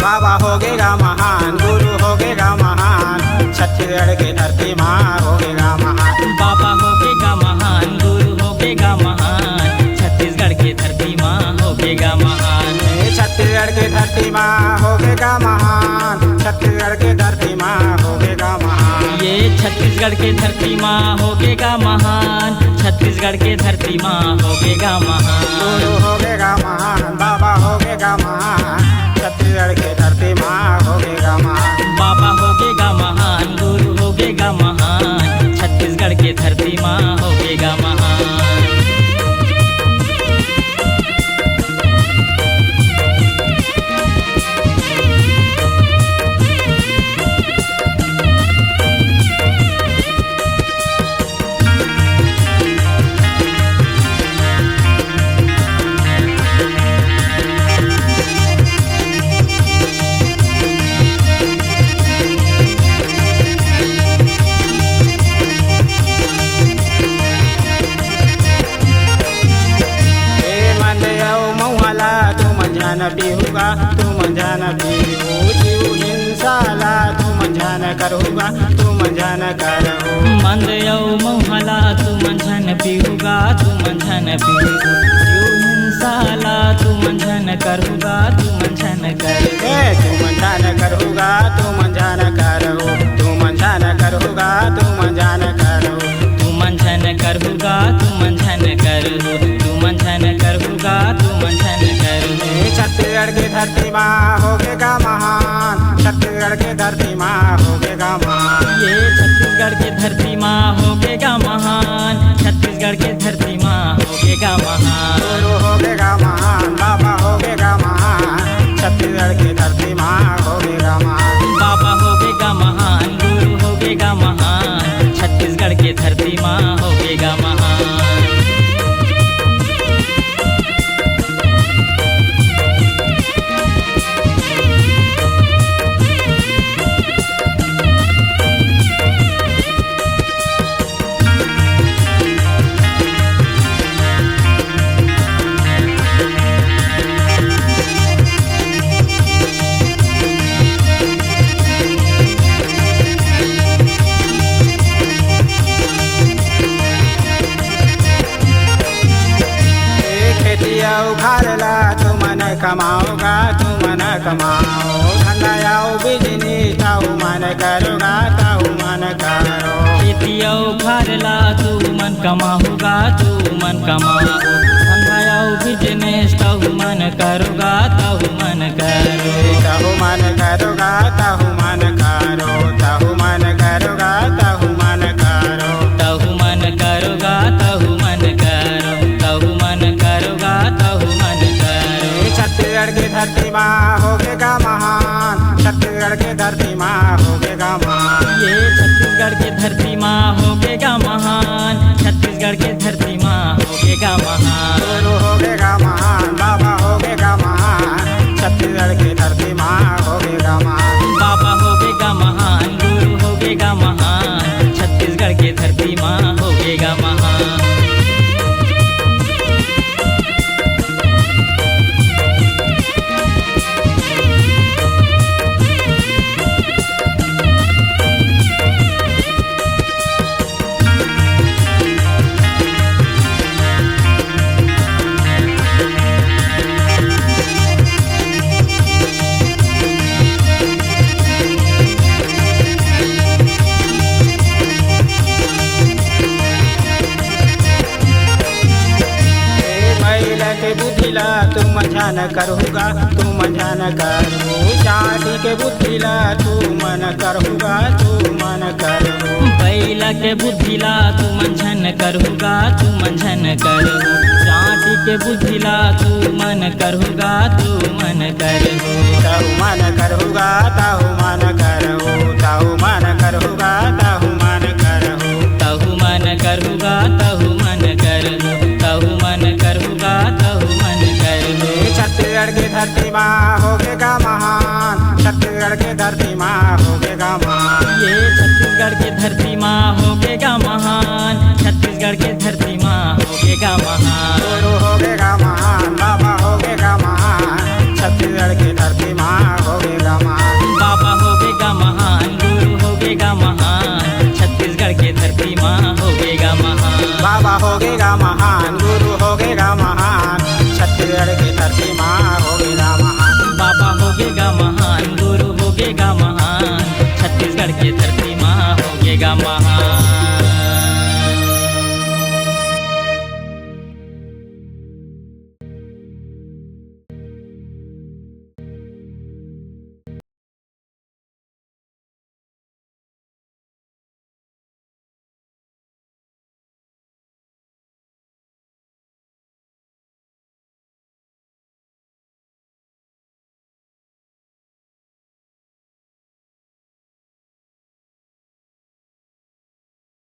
बाबा होगेगा महान, गुरु होगेगा महान, छत्तीसगढ़ की धरती माँ होगेगा महान। बाबा होगेगा महान, गुरु होगेगा महान, छत्तीसगढ़ की धरती माँ होगेगा महान। छत्तीसगढ़ की धरती माँ होगेगा महान, छत्तीसगढ़ की धरती माँ होगेगा महान। ये छत्तीसगढ़ की धरती माँ होगेगा महान, छत्तीसगढ़ की धरती माँ होगेगा महान। गुरु होगेगा महान, बाबा होगेगा महान, छत्तीसगढ़ की धरती माँ होगेगा महान। बाबा होगेगा महान, गुरु होगेगा महान, छत्तीसगढ़ की धरती माँ होगेगा महान। बिहुगा तुम जान बिहू, जीव हिंसाला तुम जान करूगा, तुम जान करो। मंदयौ मोहला तुम झन बिहुगा, तुम झन बिहू, जीव हिंसाला तुम झन करूगा, तुम झन करो। तुम जान करूगा, तुम जान करो, तुम जान करूगा, तुम जान करो। तुम झन करूगा, तुम झन करो, तुम झन करूगा, तुम झन करो। छत्तीसगढ़ की धरती माँ होगेगा महान, छत्तीसगढ़ की धरती माँ होगेगा महान। ये छत्तीसगढ़ की धरती माँ होगेगा महान, छत्तीसगढ़ की धरती माँ होगेगा महान। गुरु होगेगा महान, बाबा होगेगा महान, छत्तीसगढ़ की धरती माँ होगेगा महान। बाबा होगेगा महान, गुरु होगेगा महान, छत्तीसगढ़ की धरती माँ होगेगा महान। उखाड़ला तू मन कमाओगा, तू मन कमाओ। धंधा बिजनी ताऊ मन करोगा, ताऊ मन करो। खेतिया उखाड़ला तू मन कमाओगा, तू मन कमाओ। धंधा बिजनेस ताऊ मन करोगा, ताऊ मन करो। ताऊ मन करोगा, ताऊ मन करो, ताऊ मन करोगा, ताऊ मन करो। ताऊ मन करोगा, ताऊ मन करो, ताऊ मन करोगा, ताऊ मन करो। छत्तीसगढ़ की धरती माँ होगेगा महान, छत्तीसगढ़ की धरती माँ होगेगा महान। ये छत्तीसगढ़ की धरती माँ होगेगा महान, छत्तीसगढ़ की धरती माँ होगेगा महान। गुरु होगेगा महान, बाबा होगेगा महान, छत्तीसगढ़ की धरती माँ होगेगा महान। बाबा होगेगा महान, गुरु होगेगा महान, छत्तीसगढ़ की धरती माँ होगेगा महान। बुद्धिला तू मन करूगा, तू मन करू। चाटी के बुद्धिला तू मन करूगा, तू मन करू। बैला के बुद्धिला तू मन करूगा, तू मन करू। चाटी के बुद्धिला तू मन करूगा, तू मन करू। ताऊ मन करूगा, ताऊ मन करू, ताऊ मन करूगा, ताऊ मन माँ होगेगा महान, छत्तीसगढ़ की धरती माँ होगेगा महान। ये छत्तीसगढ़ की धरती माँ होगेगा महान, छत्तीसगढ़ की धरती माँ होगेगा महान। गुरु होगेगा महान, बाबा होगेगा महान, छत्तीसगढ़ की धरती माँ